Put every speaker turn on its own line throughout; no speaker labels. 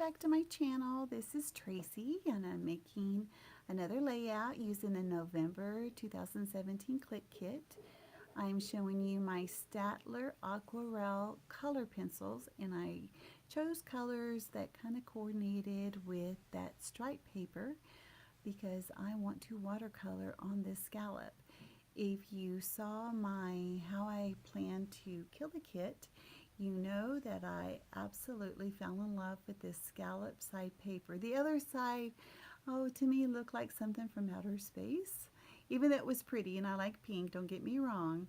back to my channel. This is Tracy and I'm making another layout using the November 2017 Clique Kit. I'm showing you my Staedtler Aquarelle color pencils, and I chose colors that kind of coordinated with that stripe paper because I want to watercolor on this scallop. If you saw my how I plan to kill the kit, you know that I absolutely fell in love with this scallop side paper. The other side, oh, to me looked like something from outer space. Even though it was pretty and I like pink, don't get me wrong,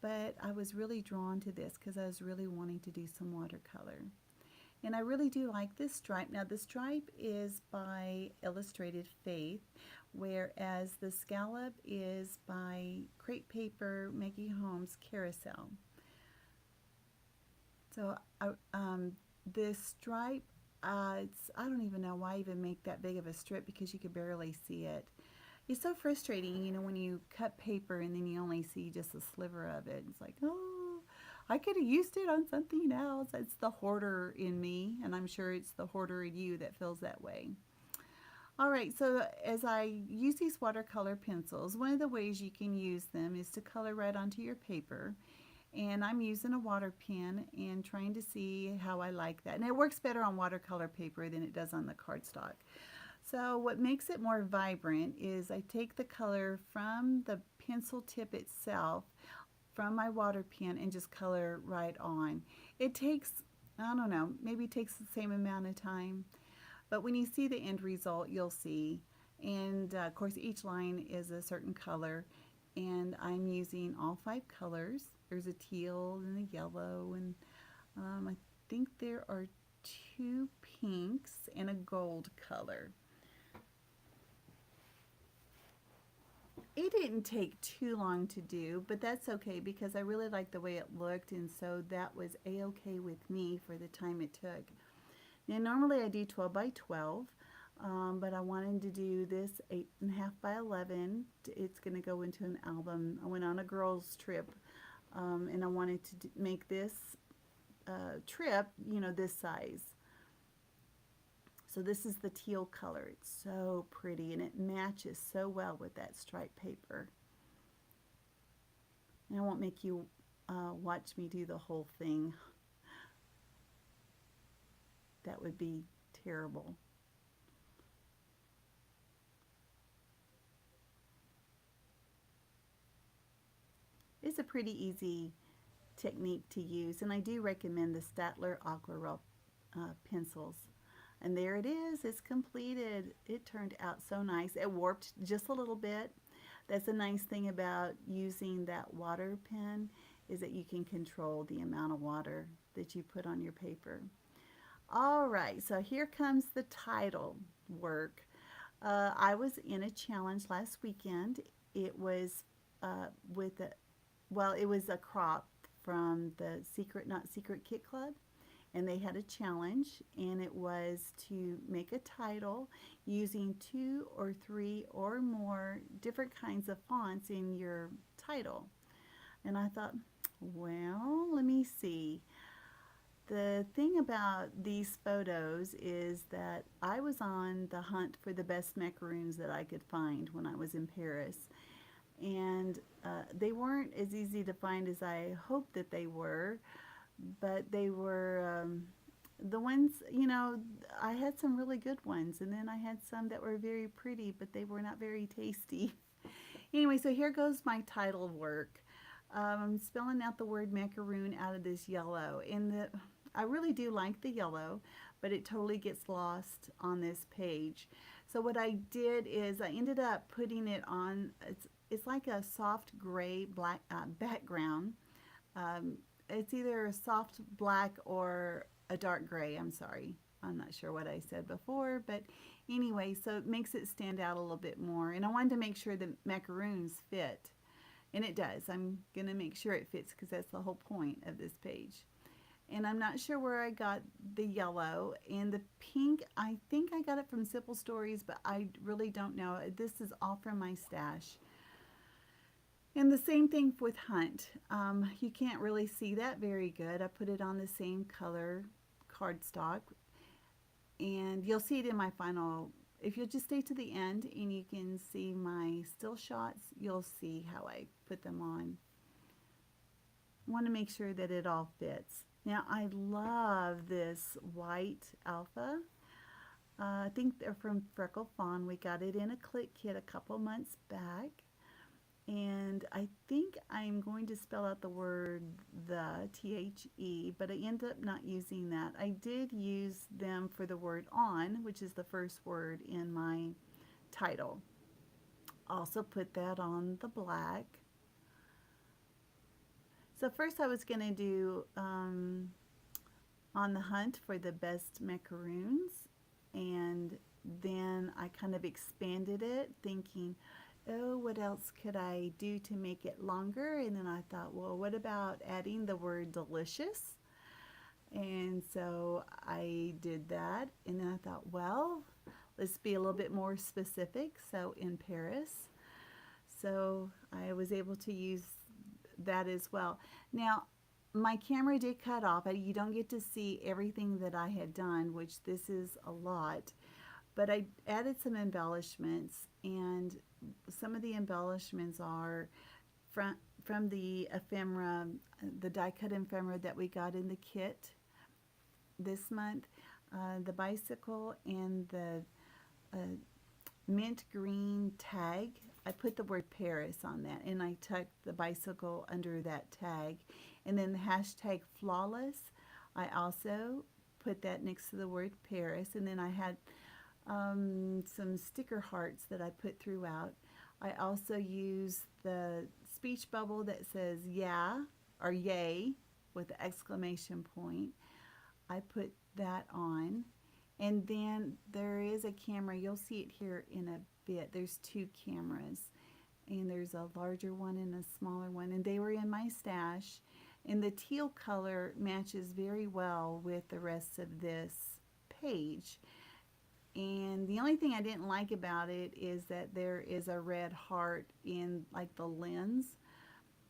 but I was really drawn to this because I was really wanting to do some watercolor. And I really do like this stripe. Now the stripe is by Illustrated Faith, whereas the scallop is by Crepe Paper Maggie Holmes Carousel. So this stripe, I don't even know why I even make that big of a strip because you could barely see it. It's so frustrating, you know, when you cut paper and then you only see just a sliver of it. It's like, oh, I could have used it on something else. It's the hoarder in me, and I'm sure it's the hoarder in you that feels that way. All right, so as I use these watercolor pencils, one of the ways you can use them is to color right onto your paper. And I'm using a water pen and trying to see how I like that. And it works better on watercolor paper than it does on the cardstock. So what makes it more vibrant is I take the color from the pencil tip itself from my water pen and just color right on. It takes, I don't know, maybe it takes the same amount of time, but when you see the end result, you'll see. And of course, each line is a certain color, and I'm using all 5 colors. There's a teal and a yellow, and I think there are 2 pinks and a gold color. It didn't take too long to do, but that's okay because I really liked the way it looked, and so that was a-okay with me for the time it took. Now normally I do 12 by 12, but I wanted to do this 8.5 by 11. It's going to go into an album. I went on a girls trip, and I wanted to make this trip, you know, this size. So this is the teal color. It's so pretty and it matches so well with that stripe paper. And I won't make you watch me do the whole thing. That would be terrible. It's a pretty easy technique to use, and I do recommend the Staedtler Aquarelle pencils. And there it is, it's completed. It turned out so nice. It warped just a little bit. That's a nice thing about using that water pen, is that you can control the amount of water that you put on your paper. All right, so here comes the title work. I was in a challenge last weekend. It was it was a crop from the Secret Not Secret Kit Club. And they had a challenge, and it was to make a title using 2 or 3 or more different kinds of fonts in your title. And I thought, well, let me see. The thing about these photos is that I was on the hunt for the best macaroons that I could find when I was in Paris. And they weren't as easy to find as I hoped that they were. But they were the ones, you know, I had some really good ones, and then I had some that were very pretty, but they were not very tasty. Anyway, so here goes my title work. I'm spelling out the word macaroon out of this yellow, and I really do like the yellow, but it totally gets lost on this page. So what I did is I ended up putting it on, it's like a soft gray black background. It's either a soft black or a dark gray. I'm sorry. I'm not sure what I said before, but anyway, so it makes it stand out a little bit more. And I wanted to make sure the macaroons fit. And it does. I'm going to make sure it fits because that's the whole point of this page. And I'm not sure where I got the yellow. And the pink, I think I got it from Simple Stories, but I really don't know. This is all from my stash. And the same thing with Hunt. You can't really see that very good. I put it on the same color cardstock. And you'll see it in my final, if you'll just stay to the end and you can see my still shots, you'll see how I put them on. I want to make sure that it all fits. Now I love this white alpha. I think they're from Freckle Fawn. We got it in a Clique Kit a couple months back. And I think I'm going to spell out the word the, T-H-E, but I end up not using that. I did use them for the word on, which is the first word in my title. Also put that on the black. So first I was going to do On the Hunt for the Best Macaroons, and then I kind of expanded it thinking, oh, what else could I do to make it longer? And then I thought, well, what about adding the word delicious? And so I did that, and then I thought, well, let's be a little bit more specific. So in Paris. So I was able to use that as well. Now, my camera did cut off. You don't get to see everything that I had done, which this is a lot. But I added some embellishments, and some of the embellishments are from the ephemera, the die cut ephemera that we got in the kit this month. The bicycle and the mint green tag. I put the word Paris on that, and I tucked the bicycle under that tag. And then the hashtag flawless, I also put that next to the word Paris. And then I had some sticker hearts that I put throughout. I also used the speech bubble that says yeah or yay with the exclamation point. I put that on. And then there is a camera. You'll see it here in a bit. There's two cameras, and there's a larger one and a smaller one, and they were in my stash. And the teal color matches very well with the rest of this page. And the only thing I didn't like about it is that there is a red heart in like the lens.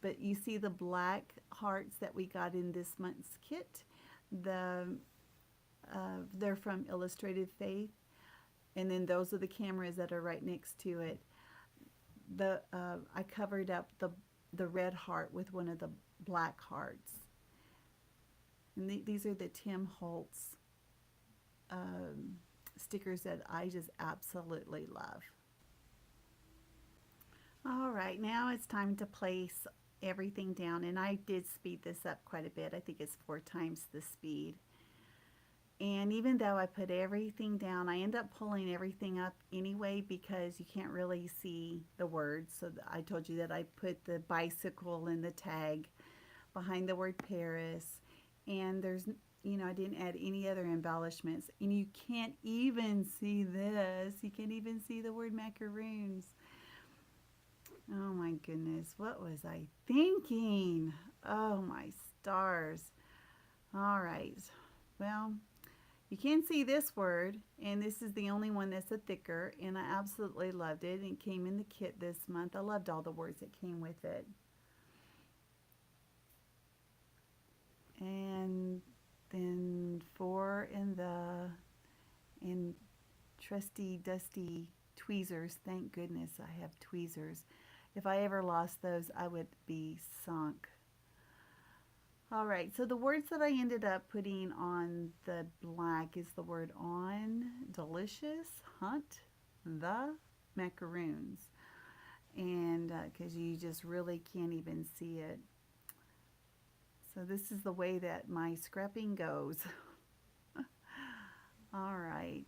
But you see the black hearts that we got in this month's kit. They're from Illustrated Faith. And then those are the cameras that are right next to it. I covered up the red heart with one of the black hearts. And these are the Tim Holtz stickers that I just absolutely love. All right, now it's time to place everything down, and I did speed this up quite a bit. I think it's 4 times the speed. And even though I put everything down, I end up pulling everything up anyway because you can't really see the words. So I told you that I put the bicycle and the tag behind the word Paris. And there's, I didn't add any other embellishments. And you can't even see this. You can't even see the word macaroons. Oh my goodness, what was I thinking? Oh my stars. All right, well, you can see this word, and this is the only one that's a thicker, and I absolutely loved it. It came in the kit this month. I loved all the words that came with it. And then 4 in trusty dusty tweezers. Thank goodness I have tweezers. If I ever lost those, I would be sunk. All right, so the words that I ended up putting on the black is the word on, delicious, hunt, the macaroons. And because you just really can't even see it. So this is the way that my scrapping goes. All right.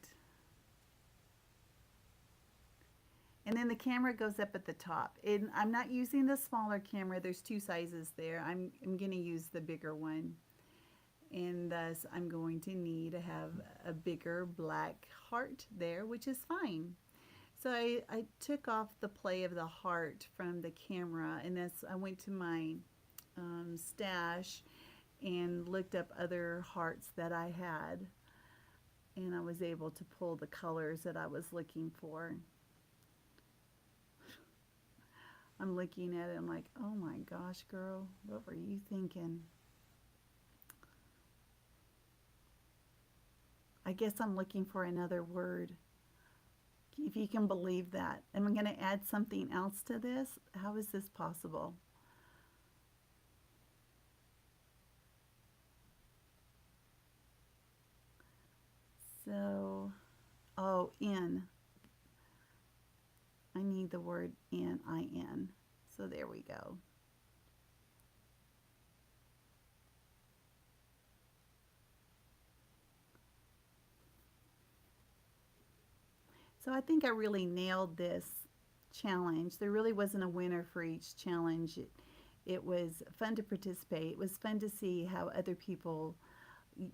And then the camera goes up at the top. And I'm not using the smaller camera. There's 2 sizes there. I'm going to use the bigger one. And thus I'm going to need to have a bigger black heart there, which is fine. So I took off the play of the heart from the camera, and I went to my stash and looked up other hearts that I had. And I was able to pull the colors that I was looking for. I'm looking at it, I'm like, oh my gosh, girl, what were you thinking? I guess I'm looking for another word. If you can believe that. Am I going to add something else to this? How is this possible? So, oh, in. I need the word in. So there we go. So I think I really nailed this challenge. There really wasn't a winner for each challenge. It was fun to participate. It was fun to see how other people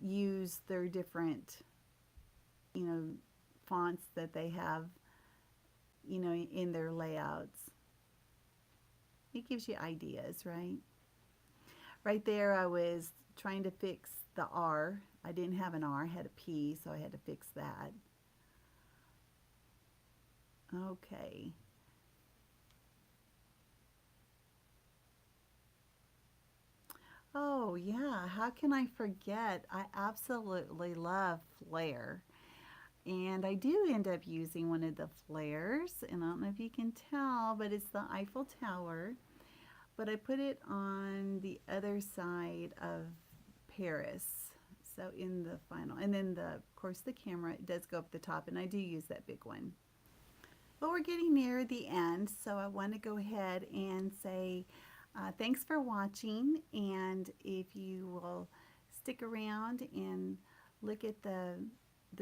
use their different, you know, fonts that they have, in their layouts. It gives you ideas, right? Right there, I was trying to fix the R. I didn't have an R, I had a P, so I had to fix that. Okay. Oh, yeah, how can I forget? I absolutely love Flair. And I do end up using one of the flares, and I don't know if you can tell, but it's the Eiffel Tower. But I put it on the other side of Paris. So in the final, and then of course the camera, it does go up the top, and I do use that big one. But we're getting near the end, so I want to go ahead and say thanks for watching, and if you will stick around and look at the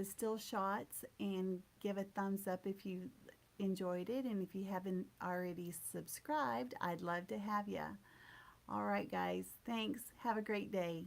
still shots and give a thumbs up if you enjoyed it, and if you haven't already subscribed, I'd love to have you. All right, guys, thanks. Have a great day.